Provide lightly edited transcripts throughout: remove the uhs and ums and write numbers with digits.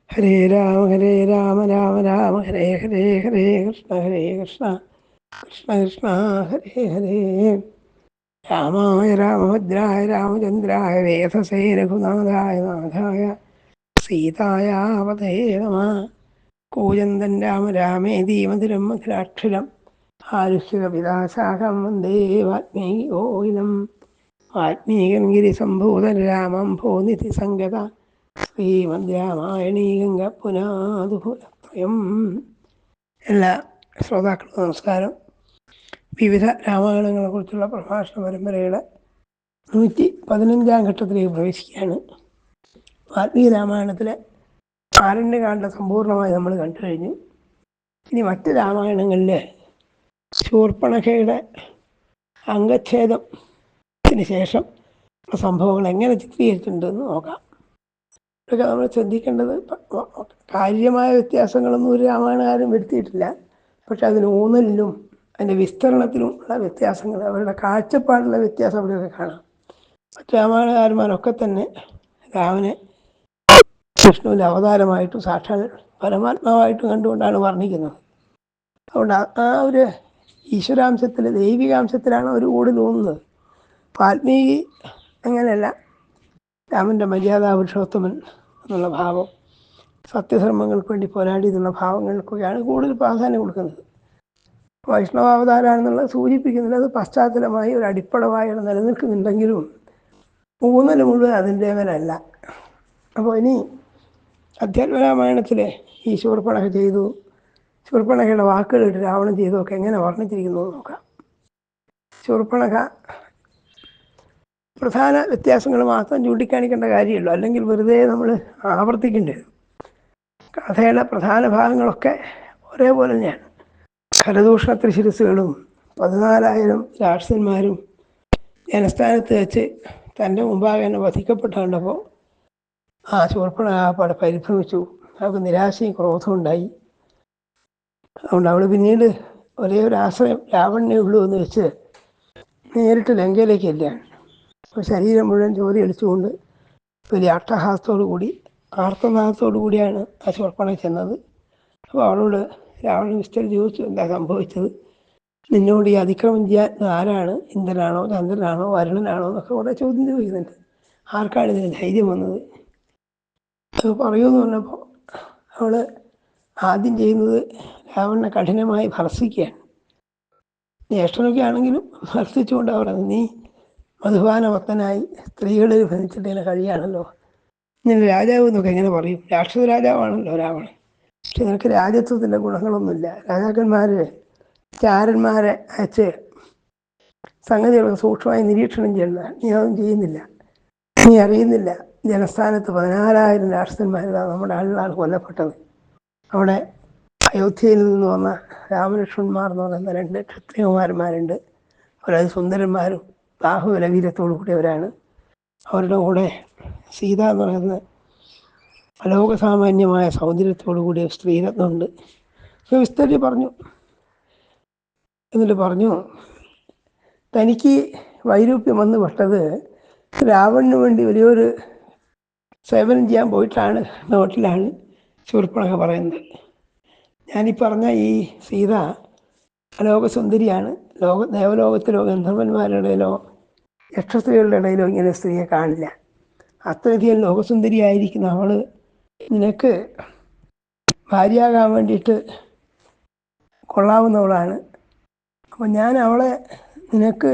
ഹരേ രാമ രാമ രാമ ഹരേ ഹരേ ഹരേ കൃഷ്ണ കൃഷ്ണ കൃഷ്ണ ഹരേ ഹരേ. രാമായ രാമഭദ്രായ രാമചന്ദ്രായ വേധസേ രഘുനാഥായ നാഥായ സീതായാവതേ നമ. കൂജന്തൻ രാമ രാമേതി മധുരം മധുരാക്ഷരം ആരുഷ്യകവിതാശാഖം വന്ദേ വാൽമീകിയോയിനം. വാൽമീകം ഗിരിസംഭൂതൻ രാമം ഭോനിധി സംഗത ശ്രീമദ് രാമായണീകങ്ക പുനാതുപുരത്രയം. എല്ലാ ശ്രോതാക്കൾക്കും നമസ്കാരം. വിവിധ രാമായണങ്ങളെക്കുറിച്ചുള്ള പ്രഭാഷണ പരമ്പരയുടെ 115 ഘട്ടത്തിലേക്ക് പ്രവേശിക്കുകയാണ്. വാൽമീകി രാമായണത്തിലെ ആരണ്യകാണ്ഡം സമ്പൂർണ്ണമായി നമ്മൾ കണ്ടു കഴിഞ്ഞു. ഇനി മറ്റ് രാമായണങ്ങളിൽ ശൂർപ്പണഖയുടെ അംഗച്ഛേദത്തിന് ശേഷം സംഭവങ്ങൾ എങ്ങനെ ചിത്രീകരിച്ചിട്ടുണ്ടെന്ന് നോക്കാം. ഇതൊക്കെ നമ്മൾ ശ്രദ്ധിക്കേണ്ടത്, കാര്യമായ വ്യത്യാസങ്ങളൊന്നും ഒരു രാമായണകാരും വരുത്തിയിട്ടില്ല. പക്ഷെ അതിന് ഊന്നലിലും അതിൻ്റെ വിസ്തരണത്തിലും ഉള്ള വ്യത്യാസങ്ങൾ, അവരുടെ കാഴ്ചപ്പാടുള്ള വ്യത്യാസം അവിടെയൊക്കെ കാണാം. മറ്റ് രാമായണകാരന്മാരൊക്കെ തന്നെ രാമനെ വിഷ്ണുവിൻ്റെ അവതാരമായിട്ടും സാക്ഷാൽ പരമാത്മാവായിട്ടും കണ്ടുകൊണ്ടാണ് വർണ്ണിക്കുന്നത്. അതുകൊണ്ട് ആ ഒരു ഈശ്വരാംശത്തിൽ, ദൈവികാംശത്തിലാണ് അവർ കൂടുതൽ ഊന്നുന്നത്. വാൽമീകി അങ്ങനെയല്ല. രാമൻ്റെ മര്യാദാ പുരുഷോത്തമൻ എന്നുള്ള ഭാവം, സത്യധർമ്മങ്ങൾക്ക് വേണ്ടി പോരാടി എന്നുള്ള ഭാവങ്ങൾക്കൊക്കെയാണ് കൂടുതൽ പ്രാധാന്യം കൊടുക്കുന്നത്. വൈഷ്ണവാവതാരമാണെന്നുള്ളത് സൂചിപ്പിക്കുന്നില്ല. അത് പശ്ചാത്തലമായി ഒരു അടിപ്പടമായി നിലനിൽക്കുന്നുണ്ടെങ്കിലും ഊന്നൽ മുഴുവൻ അതിൻ്റെ മേലല്ല. അപ്പോൾ ഇനി അധ്യാത്മരാമായണത്തിലെ ഈ ശൂർപ്പണഖ ചെയ്തു, ശൂർപ്പണഖയുടെ വാക്കുകളിട്ട് രാവണൻ ചെയ്തതൊക്കെ എങ്ങനെ വർണ്ണിച്ചിരിക്കുന്നു നോക്കാം. ശൂർപ്പണഖ പ്രധാന വ്യത്യാസങ്ങൾ മാത്രം ചൂണ്ടിക്കാണിക്കേണ്ട കാര്യമുള്ളൂ, അല്ലെങ്കിൽ വെറുതെ നമ്മൾ ആവർത്തിക്കേണ്ടി വരും. കഥയുടെ പ്രധാന ഭാഗങ്ങളൊക്കെ ഒരേപോലെ തന്നെയാണ്. ഖരദൂഷണ ത്രിശിരസുകളും 14,000 രാക്ഷസന്മാരും ജനസ്ഥാനത്ത് വെച്ച് തൻ്റെ മുമ്പാകെ തന്നെ വധിക്കപ്പെട്ട് കണ്ടപ്പോൾ ആ ശൂർപ്പണഖ പരിഭ്രമിച്ചു. അവൾക്ക് നിരാശയും ക്രോധവും ഉണ്ടായി. അതുകൊണ്ട് അവൾ പിന്നീട് ഒരേ ഒരു ആശ്രയം രാവണനേ ഉള്ളൂ എന്ന് വെച്ച് നേരിട്ട് ലങ്കയിലേക്ക് ചെല്ലുകയാണ്. അപ്പോൾ ശരീരം മുഴുവൻ ചോര അടിച്ചുകൊണ്ട് വലിയ അട്ടഹാസത്തോടു കൂടി, ആർത്തനാദത്തോടു കൂടിയാണ് ആ ശൂർപ്പണഖ ചെന്നത്. അപ്പോൾ അവളോട് രാവണൻ വിസ്തരിച്ച് ചോദിച്ചു, എന്താ സംഭവിച്ചത്? നിന്നോട് ഈ അതിക്രമം ചെയ്യാൻ ആരാണ്? ഇന്ദ്രനാണോ, ചന്ദ്രനാണോ, വരുണനാണോ എന്നൊക്കെ കുറേ ചോദ്യം ചോദിക്കുന്നുണ്ട്. ആർക്കാണ് ഇതിന് ധൈര്യം വന്നത്? അത് പറയുമെന്ന് പറഞ്ഞപ്പോൾ അവൾ ആദ്യം ചെയ്യുന്നത് രാവണനെ കഠിനമായി ഭർസിക്കുകയാണ്. ജ്യേഷ്ഠനൊക്കെ ആണെങ്കിലും ഭർസിച്ചുകൊണ്ട് അവർ, നീ മധുപാനഭക്തനായി സ്ത്രീകളിൽ ഭരിച്ചിട്ട് ഇങ്ങനെ കഴിയാണല്ലോ, നിന്റെ രാജാവ് എന്നൊക്കെ എങ്ങനെ പറയും? രാക്ഷസ രാജാവാണല്ലോ രാവണൻ. പക്ഷെ നിനക്ക് രാജത്വത്തിൻ്റെ ഗുണങ്ങളൊന്നുമില്ല. രാജാക്കന്മാർ ചാരന്മാരെ അയച്ച് സംഗതികളൊക്കെ സൂക്ഷ്മമായി നിരീക്ഷണം ചെയ്യുന്നത്, നീ അതൊന്നും ചെയ്യുന്നില്ല. നീ അറിയുന്നില്ല, ജനസ്ഥാനത്ത് 14,000 രാക്ഷസന്മാരാണ് നമ്മുടെ ആളുകളാണ് കൊല്ലപ്പെട്ടത്. അവിടെ അയോധ്യയിൽ നിന്ന് വന്ന രാമലക്ഷ്മണന്മാർ എന്ന് പറയുന്ന 2 ക്ഷത്രിയകുമാരന്മാരുണ്ട്. അവരത് സുന്ദരന്മാരും ബാഹുബല വീരത്തോടു കൂടിയവരാണ്. അവരുടെ കൂടെ സീത എന്ന് പറയുന്ന അലോകസാമാന്യമായ സൗന്ദര്യത്തോടു കൂടിയ സ്ത്രീരത്നമുണ്ട്. വിസ്തരി പറഞ്ഞു. എന്നിട്ട് പറഞ്ഞു, തനിക്ക് വൈരൂപ്യം വന്ന് പെട്ടത് രാവണന് വേണ്ടി വലിയൊരു സേവനം ചെയ്യാൻ പോയിട്ടാണ് നോട്ടിലാണ് ശൂർപ്പണഖ പറയുന്നത്. ഞാനീ പറഞ്ഞ ഈ സീത അലോകസുന്ദരിയാണ്. ദേവലോകത്തിലോ ഗന്ധർവന്മാരുടെ ഇടയിലോ യക്ഷസ്ത്രീകളുടെ ഇടയിലോ ഇങ്ങനെ സ്ത്രീയെ കാണില്ല. അത്രയധികം ലോകസുന്ദരിയായിരിക്കുന്ന അവൾ നിനക്ക് ഭാര്യയാകാൻ വേണ്ടിയിട്ട് കൊള്ളാവുന്നവളാണ്. അപ്പം ഞാൻ അവളെ നിനക്ക്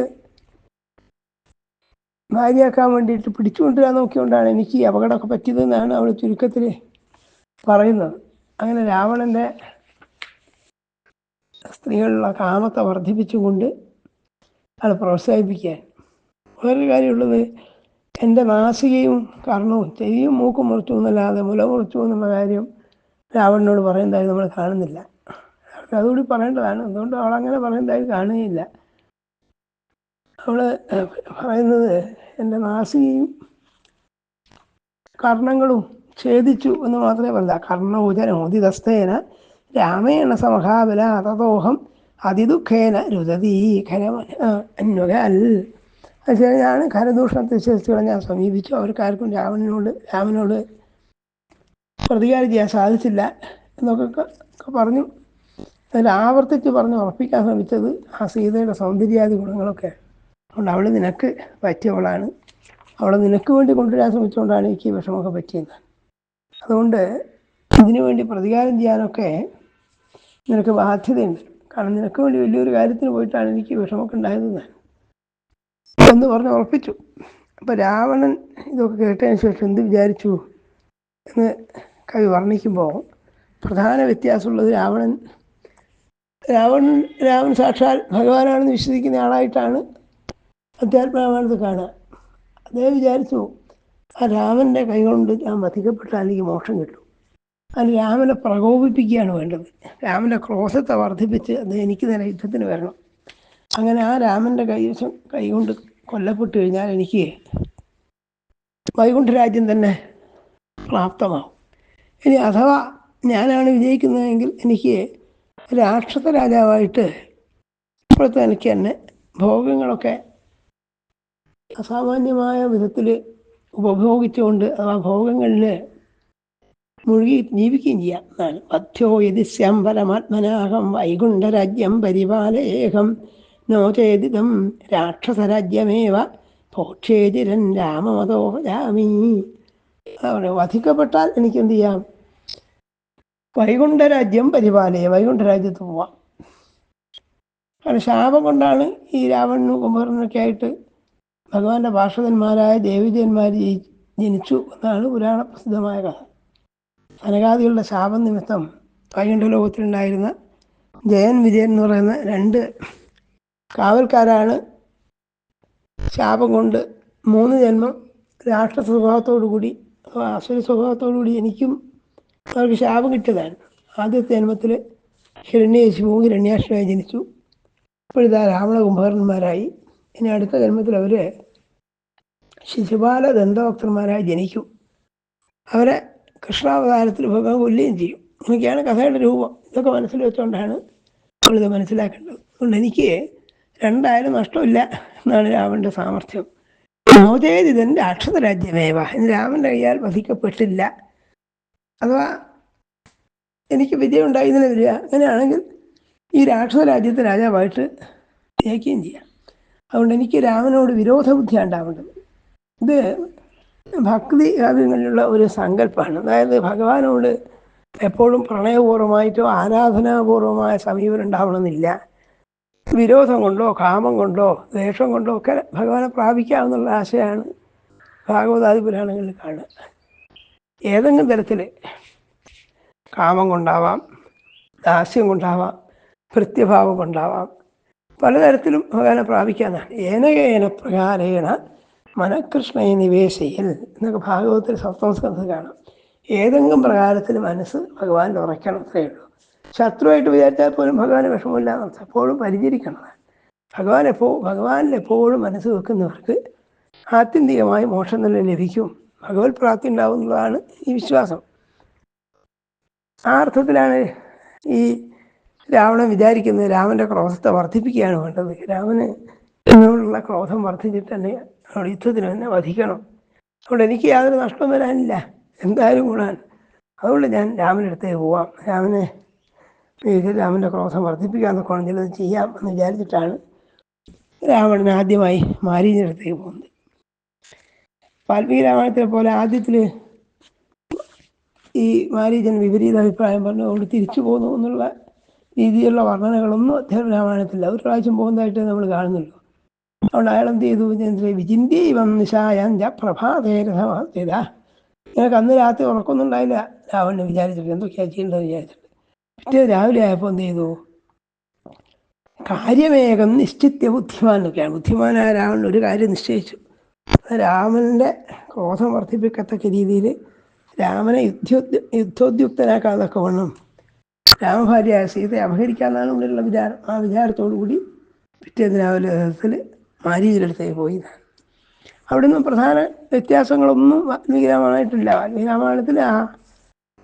ഭാര്യയാക്കാൻ വേണ്ടിയിട്ട് പിടിച്ചുകൊണ്ടുവരാൻ നോക്കിക്കൊണ്ടാണ് എനിക്ക് ഈ അപകടമൊക്കെ പറ്റിയതെന്നാണ് അവൾ ചുരുക്കത്തിൽ പറയുന്നത്. അങ്ങനെ രാവണൻ്റെ സ്ത്രീകളുള്ള കാമത്തെ വർദ്ധിപ്പിച്ചുകൊണ്ട് അത് പ്രോത്സാഹിപ്പിക്കാൻ. വേറൊരു കാര്യമുള്ളത്, എൻ്റെ നാസികയും കർണവും ചെവിയും മൂക്കും മുറിച്ചു എന്നല്ലാതെ മുല മുറിച്ചു എന്നുള്ള കാര്യം രാവണനോട് പറയുന്നതായി നമ്മൾ കാണുന്നില്ല. അതുകൂടി പറയേണ്ടതാണ്. അതുകൊണ്ട് അവളങ്ങനെ പറയുന്നതായി കാണുകയില്ല. അവൾ പറയുന്നത് എൻ്റെ നാസികയും കർണങ്ങളും ഛേദിച്ചു എന്ന് മാത്രമേ പറയില്ല. കർണോചനോദിതസ്തേന രാമേണ സമഹാബല അതതോഹം അതിദുഃഖേന രുദതീ ഖരമന്വകൽ. അതുശരി, ഞാൻ ഖരദൂഷണത്തെ വിശ്വസിച്ചുകളെ ഞാൻ സമീപിച്ചു. അവർക്കാർക്കും രാമനോട് പ്രതികാരം ചെയ്യാൻ സാധിച്ചില്ല എന്നൊക്കെ പറഞ്ഞു. അതിൽ ആവർത്തിച്ച് പറഞ്ഞ് ഉറപ്പിക്കാൻ ശ്രമിച്ചത് ആ സീതയുടെ സൗന്ദര്യാദി ഗുണങ്ങളൊക്കെ. അതുകൊണ്ട് അവൾ നിനക്ക് പറ്റിയവളാണ്, അവളെ നിനക്ക് വേണ്ടി കൊണ്ടുവരാൻ ശ്രമിച്ചുകൊണ്ടാണ് എനിക്ക് ഈ വിഷമമൊക്കെ പറ്റിയത്. അതുകൊണ്ട് ഇതിനു വേണ്ടി പ്രതികാരം ചെയ്യാനൊക്കെ നിനക്ക് ബാധ്യതയുണ്ട്. കാരണം നിനക്ക് വേണ്ടി വലിയൊരു കാര്യത്തിന് പോയിട്ടാണ് എനിക്ക് വിഷമമൊക്കെ ഉണ്ടായതെന്ന് എന്ന് പറഞ്ഞ് ഉറപ്പിച്ചു. അപ്പോൾ രാവണൻ ഇതൊക്കെ കേട്ടതിന് ശേഷം എന്ത് വിചാരിച്ചു എന്ന് കവി വർണ്ണിക്കുമ്പോൾ പ്രധാന വ്യത്യാസമുള്ളത് രാവൺ സാക്ഷാൽ ഭഗവാനാണെന്ന് വിശ്വസിക്കുന്ന ആളായിട്ടാണ് അധ്യാത്മരാമായണത്തിൽ കാണുക. അദ്ദേഹം വിചാരിച്ചു ആ രാമൻ്റെ കൈകൊണ്ട് ഞാൻ വധിക്കപ്പെട്ടാൽ എനിക്ക് മോക്ഷം കിട്ടും. അതിന് രാമനെ പ്രകോപിപ്പിക്കുകയാണ് വേണ്ടത്. രാമൻ്റെ ക്രോധത്തെ വർദ്ധിപ്പിച്ച് അത് എനിക്ക് തന്നെ യുദ്ധത്തിന് വരണം. അങ്ങനെ ആ രാമൻ്റെ കൈകൊണ്ട് കൊല്ലപ്പെട്ടു കഴിഞ്ഞാൽ എനിക്ക് വൈകുണ്ഠരാജ്യം തന്നെ പ്രാപ്തമാവും. ഇനി അഥവാ ഞാനാണ് വിജയിക്കുന്നതെങ്കിൽ എനിക്ക് രാക്ഷസ രാജാവായിട്ട് ഇപ്പോഴത്തെ എനിക്ക് തന്നെ ഭോഗങ്ങളൊക്കെ അസാമാന്യമായ വിധത്തിൽ ഉപഭോഗിച്ചുകൊണ്ട് ആ ഭോഗങ്ങളിൽ മുഴുകി ജീവിക്കുകയും ചെയ്യാം എന്നാണ്. പഥ്യോ യതിസ്യം പരമാത്മനാഹം വൈകുണ്ഠരാജ്യം പരിപാലയേഹം നോചേതിതം രാക്ഷസരാജ്യമേവ ഭോക്ഷേതിരൻ രാമമതോ രാമീ. വധിക്കപ്പെട്ടാൽ എനിക്ക് എന്ത് ചെയ്യാം? വൈകുണ്ഠരാജ്യം പരിപാലയെ, വൈകുണ്ഠരാജ്യത്ത് പോവാം. കാരണം ശാപം കൊണ്ടാണ് ഈ രാവണനും കുംഭകർണനൊക്കെ ആയിട്ട് ഭഗവാന്റെ പാർഷദന്മാരായ ദേവീദേവന്മാർ ജനിച്ചു എന്നാണ് പുരാണ പ്രസിദ്ധമായ കഥ. സനകാദികളുടെ ശാപം നിമിത്തം വൈകുണ്ഠ ലോകത്തിലുണ്ടായിരുന്ന ജയൻ വിജയൻ എന്ന് പറയുന്ന 2 കാവൽക്കാരാണ് ശാപം കൊണ്ട് 3 ജന്മം രാക്ഷസ സ്വഭാവത്തോടുകൂടി അസുര സ്വഭാവത്തോടുകൂടി എനിക്കും അവർക്ക് ശാപം കിട്ടിയതാണ്. ആദ്യത്തെ ജന്മത്തിൽ ഹിരണ്യകശിപുവും ഹിരണ്യാക്ഷനായി ജനിച്ചു. ഇപ്പോഴിതാ രാവണ കുംഭകർണന്മാരായി. ഇനി അടുത്ത ജന്മത്തിൽ അവർ ശിശുപാല ദന്തഭക്തന്മാരായി ജനിക്കും. അവരെ കൃഷ്ണാവതാരത്തിൽ ഭഗവാൻ കൊല്ലുകയും ചെയ്യും. ഇതൊക്കെയാണ് കഥയുടെ രൂപം. ഇതൊക്കെ മനസ്സിൽ വെച്ചുകൊണ്ടാണ് നമ്മളിത് മനസ്സിലാക്കേണ്ടത്. അതുകൊണ്ട് എനിക്ക് 2 നഷ്ടമില്ല എന്നാണ് രാവണൻ്റെ സാമർഥ്യം. മോചേതിതൻ രാക്ഷസരാജ്യമേവ, ഇന്ന് രാമൻ്റെ കയ്യാൽ വധിക്കപ്പെട്ടില്ല, അഥവാ എനിക്ക് വിജയം ഉണ്ടായതിനെതിരെ, അങ്ങനെയാണെങ്കിൽ ഈ രാക്ഷസ രാജ്യത്തെ രാജാവായിട്ട് ജയിക്കുകയും ചെയ്യാം. അതുകൊണ്ട് എനിക്ക് രാമനോട് വിരോധ ബുദ്ധിയാണ് ഉണ്ടാവേണ്ടത്. ഇത് ഭക്തി കാവ്യങ്ങളിലുള്ള ഒരു സങ്കല്പമാണ്. അതായത് ഭഗവാനോട് എപ്പോഴും പ്രണയപൂർവ്വമായിട്ടോ ആരാധനാപൂർവമായ സമീപനം ഉണ്ടാവണമെന്നില്ല. വിരോധം കൊണ്ടോ കാമം കൊണ്ടോ ദ്വേഷം കൊണ്ടോ ഒക്കെ ഭഗവാനെ പ്രാപിക്കാമെന്നുള്ള ആശയമാണ് ഭാഗവതാദി പുരാണങ്ങളിൽ കാണുക. ഏതെങ്കിലും തരത്തിൽ കാമം കൊണ്ടാവാം, ദാസ്യം കൊണ്ടാവാം, ഭൃത്യഭാവം കൊണ്ടാവാം, പലതരത്തിലും ഭഗവാനെ പ്രാപിക്കാമെന്നാണ്. ഏന പ്രകാരേണ മനഃകൃഷ്ണയെ നിവേശയിൽ എന്നൊക്കെ ഭാഗവതത്തിൽ സപ്തമസ്കന്ധത്തിൽ കാണാം. ഏതെങ്കിലും പ്രകാരത്തിൽ മനസ്സ് ഭഗവാനിൽ ഉറയ്ക്കണം, അത്രയേ ഉള്ളൂ. ശത്രുവായിട്ട് വിചാരിച്ചാൽ പോലും ഭഗവാന് വിഷമമില്ല, എപ്പോഴും പരിചരിക്കണം. ഭഗവാനിൽ എപ്പോഴും മനസ്സ് വെക്കുന്നവർക്ക് ആത്യന്തികമായി മോക്ഷം തന്നെ ലഭിക്കും, ഭഗവത് പ്രാപ്തി ഉണ്ടാവും എന്നുള്ളതാണ് ഈ വിശ്വാസം. ആ അർത്ഥത്തിലാണ് ഈ രാവണൻ വിചാരിക്കുന്നത് രാമൻ്റെ ക്രോധത്തെ വർദ്ധിപ്പിക്കുകയാണ് വേണ്ടത്. രാമന് എന്നോടുള്ള ക്രോധം വർദ്ധിച്ചിട്ട് തന്നെ അവിടെ യുദ്ധത്തിന് തന്നെ വധിക്കണം. അതുകൊണ്ട് എനിക്ക് യാതൊരു നഷ്ടവും വരാനില്ല, എന്തായാലും ഗുണാൻ. അതുകൊണ്ട് ഞാൻ രാമൻ്റെ അടുത്തേക്ക് പോവാം, രാമൻ്റെ ക്രോധം വർദ്ധിപ്പിക്കാമെന്നൊക്കെ ചിലത് ചെയ്യാം എന്ന് വിചാരിച്ചിട്ടാണ് രാവണൻ ആദ്യമായി മാരീചൻ്റെ അടുത്തേക്ക് പോകുന്നത്. വാൽമീകി രാമായണത്തിലെ പോലെ ആദ്യത്തിൽ ഈ മാരീചൻ വിപരീത അഭിപ്രായം പറഞ്ഞു അവിടെ തിരിച്ചു പോകുന്നു എന്നുള്ള രീതിയിലുള്ള വർണ്ണനകളൊന്നും അധ്യാത്മരാമായണത്തില്ല. ഒരു പ്രാവശ്യം പോകുന്നതായിട്ട് നമ്മൾ കാണുന്നുള്ളൂ. അതുകൊണ്ട് അയാൾ എന്ത് ചെയ്തു? വിചിന്യൈവം നിശായാം പ്രഭാതേരഥമാസ്ഥിത. ഞങ്ങൾക്ക് അന്ന് രാത്രി ഉറക്കൊന്നുണ്ടായില്ല. രാവണനെ വിചാരിച്ചിട്ട് എന്തൊക്കെയാണ് ചെയ്യേണ്ടത് വിചാരിച്ചിട്ട് പിറ്റേ രാവിലെ ആയപ്പോൾ എന്ത് ചെയ്തു? കാര്യമേകം നിശ്ചിത്യ ബുദ്ധിമാൻ എന്നൊക്കെയാണ്. ബുദ്ധിമാനായ രാവണൻ ഒരു കാര്യം നിശ്ചയിച്ചു. രാമൻ്റെ ക്രോധം വർദ്ധിപ്പിക്കത്തക്ക രീതിയിൽ രാമനെ യുദ്ധോദ്യുക്തനാക്കാതൊക്കെ വേണം രാമഭാര്യയായ സീതയെ അപഹരിക്കാമെന്നാണ് ഉള്ളിലുള്ള വിചാരം. ആ വിചാരത്തോടു കൂടി പിറ്റേന്ന് രാവിലെ ദിവസത്തിൽ മാരീചൻ്റെ അടുത്തേക്ക് പോയി. അവിടെ നിന്നും പ്രധാന വ്യത്യാസങ്ങളൊന്നും വാൽമീകി രാമായണത്തിലില്ല. വാൽമീകി രാമായണത്തിൽ ആ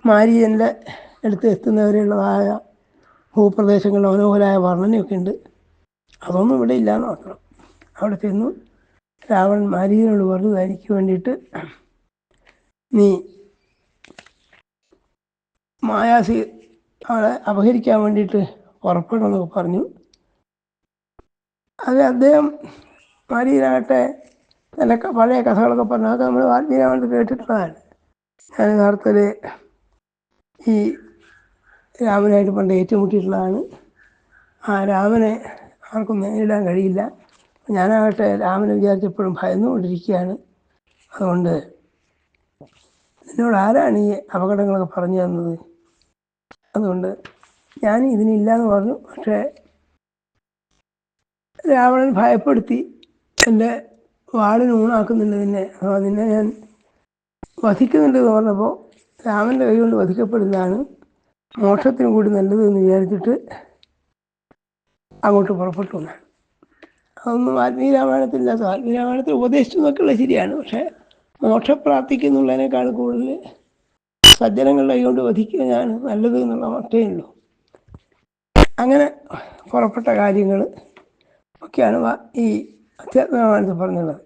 മാരീചൻ്റെ അടുത്ത് എത്തുന്നവരെയുള്ളതായ ഭൂപ്രദേശങ്ങളുടെ മനോഹരമായ വർണ്ണനയൊക്കെ ഉണ്ട്. അതൊന്നും ഇവിടെ ഇല്ലയെന്ന് നോക്കണം. അവിടെ ചെന്നു രാവണൻ മാരീചനോട് പറഞ്ഞു, തനിക്ക് വേണ്ടിയിട്ട് നീ മായാസി അവളെ അപഹരിക്കാൻ വേണ്ടിയിട്ട് പുറപ്പെടണമെന്നൊക്കെ പറഞ്ഞു. അത് അദ്ദേഹം മാരീനാകട്ടെ നല്ല പഴയ കഥകളൊക്കെ പറഞ്ഞു. അതൊക്കെ നമ്മൾ വാൽമീകി കേട്ടിട്ടുള്ളതാണ്. ഞാൻ യഥാർത്ഥത്തിൽ ഈ രാമനായിട്ട് പണ്ട് ഏറ്റുമുട്ടിയിട്ടുള്ളതാണ്. ആ രാമനെ ആർക്കും നേരിടാൻ കഴിയില്ല. ഞാനാകട്ടെ രാമനെ വിചാരിച്ചപ്പോഴും ഭയന്നുകൊണ്ടിരിക്കുകയാണ്. അതുകൊണ്ട് എന്നോട് ആരാണ് ഈ അപകടങ്ങളൊക്കെ പറഞ്ഞു തന്നത്? അതുകൊണ്ട് ഞാൻ ഇതിനില്ല എന്ന് പറഞ്ഞു. പക്ഷേ രാവണൻ ഭയപ്പെടുത്തി എൻ്റെ വാളിന് ഊണാക്കുന്നുണ്ട്, നിന്നെ ഞാൻ വധിക്കുന്നുണ്ടെന്ന് പറഞ്ഞപ്പോൾ രാമൻ്റെ കൈ കൊണ്ട് വധിക്കപ്പെടുന്നതാണ് മോക്ഷത്തിനും കൂടി നല്ലത് എന്ന് വിചാരിച്ചിട്ട് അങ്ങോട്ട് പുറപ്പെട്ടു എന്നാണ്. അതൊന്നും വാൽമീകി രാമായണത്തിലില്ലാത്ത. വാൽമീകി രാമായണത്തിൽ ഉപദേശിച്ചു എന്നൊക്കെയുള്ള ശരിയാണ്. പക്ഷേ മോക്ഷപ്രാപ്തിക്ക് എന്നുള്ളതിനേക്കാൾ കൂടുതൽ സജ്ജനങ്ങളുടെ കൈകൊണ്ട് വധിക്കുന്നതാണ് നല്ലത് എന്നുള്ള മട്ടേ ഉള്ളൂ. അങ്ങനെ പുറപ്പെട്ട കാര്യങ്ങൾ ഒക്കെയാണ് ഈ അധ്യാത്മരാമായണത്തിൽ പറഞ്ഞുള്ളത്.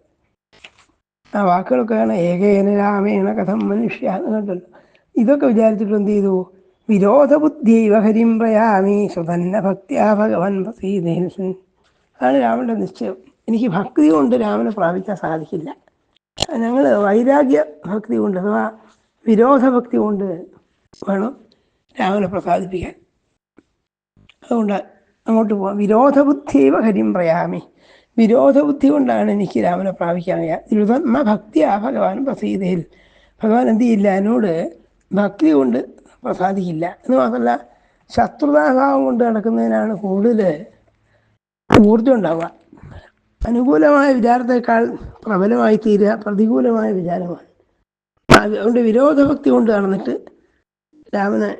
ആ വാക്കുകളൊക്കെയാണ് ഏകേന രാമേണ കഥം മനുഷ്യ എന്നുണ്ടല്ലോ. ഇതൊക്കെ വിചാരിച്ചിട്ട് എന്ത് ചെയ്തു? വിരോധബുദ്ധിയൈവ ഹരിം പ്രയാമി സ്വതന്ന ഭക്തിയാ ഭഗവൻ പ്രസീദേൻ. അതാണ് രാമൻ്റെ നിശ്ചയം. എനിക്ക് ഭക്തി കൊണ്ട് രാമനെ പ്രാപിക്കാൻ സാധിക്കില്ല. ഞങ്ങൾ വൈരാഗ്യ ഭക്തി കൊണ്ട് അഥവാ വിരോധഭക്തി കൊണ്ട് വേണം രാമനെ പ്രസാദിപ്പിക്കാൻ. അതുകൊണ്ട് അങ്ങോട്ട് പോകാം. വിരോധബുദ്ധിയൈവ ഹരിം പ്രയാമി. വിരോധബുദ്ധി കൊണ്ടാണ് എനിക്ക് രാമനെ പ്രാപിക്കാൻ കഴിയുക. ഭക്തിയാ ഭഗവാൻ പ്രസീതയിൽ. ഭഗവാൻ എന്ത് ചെയ്യില്ല, എന്നോട് ഭക്തി കൊണ്ട് പ്രസാദിക്കില്ല. എന്ന് മാത്രമല്ല, ശത്രുതാഭാവം കൊണ്ട് നടക്കുന്നതിനാണ് കൂടുതൽ ഊർജം ഉണ്ടാവുക. അനുകൂലമായ വിചാരത്തേക്കാൾ പ്രബലമായി തീരുക പ്രതികൂലമായ വിചാരമാണ്. അതുകൊണ്ട് വിരോധഭക്തി കൊണ്ട് നടന്നിട്ട് രാമനെ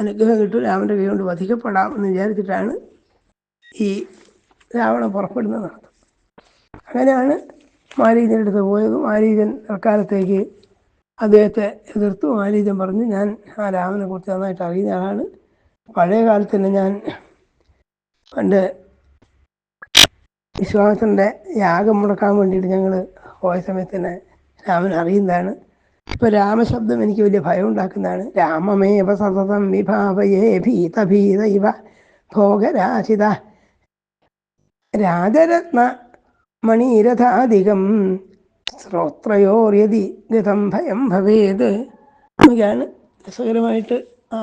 അനുഗ്രഹം കിട്ടും, രാമൻ്റെ കൈ കൊണ്ട് വധിക്കപ്പെടാം എന്ന് വിചാരിച്ചിട്ടാണ് ഈ രാവണൻ പുറപ്പെടുന്നത് നടത്തും. അങ്ങനെയാണ് മാരീചൻ്റെ അടുത്ത് പോയത്. മാരീചൻ തൽക്കാലത്തേക്ക് അദ്ദേഹത്തെ എതിർത്തു. മാരീചൻ പറഞ്ഞു, ഞാൻ ആ രാമനെ കുറിച്ച് നന്നായിട്ട് അറിയുന്ന ആളാണ്. പഴയ കാലത്ത് തന്നെ ഞാൻ പണ്ട് വിശ്വാസത്തിൻ്റെ യാഗം മുടക്കാൻ വേണ്ടിയിട്ട് ഞങ്ങൾ പോയ സമയത്ത് തന്നെ രാമൻ അറിയുന്നതാണ്. ഇപ്പോൾ രാമശബ്ദം എനിക്ക് വലിയ ഭയം ഉണ്ടാക്കുന്നതാണ്. രാമമേവ സതതം വിഭാവയേ ഭീതഭീത ഇവ ഭോഗരാശിത രാജരത്ന മണീരഥാധികം ശ്രോത്രയോര്യതി ഗതം ഭയം ഭവേത് എന്നൊക്കെയാണ് രസകരമായിട്ട് ആ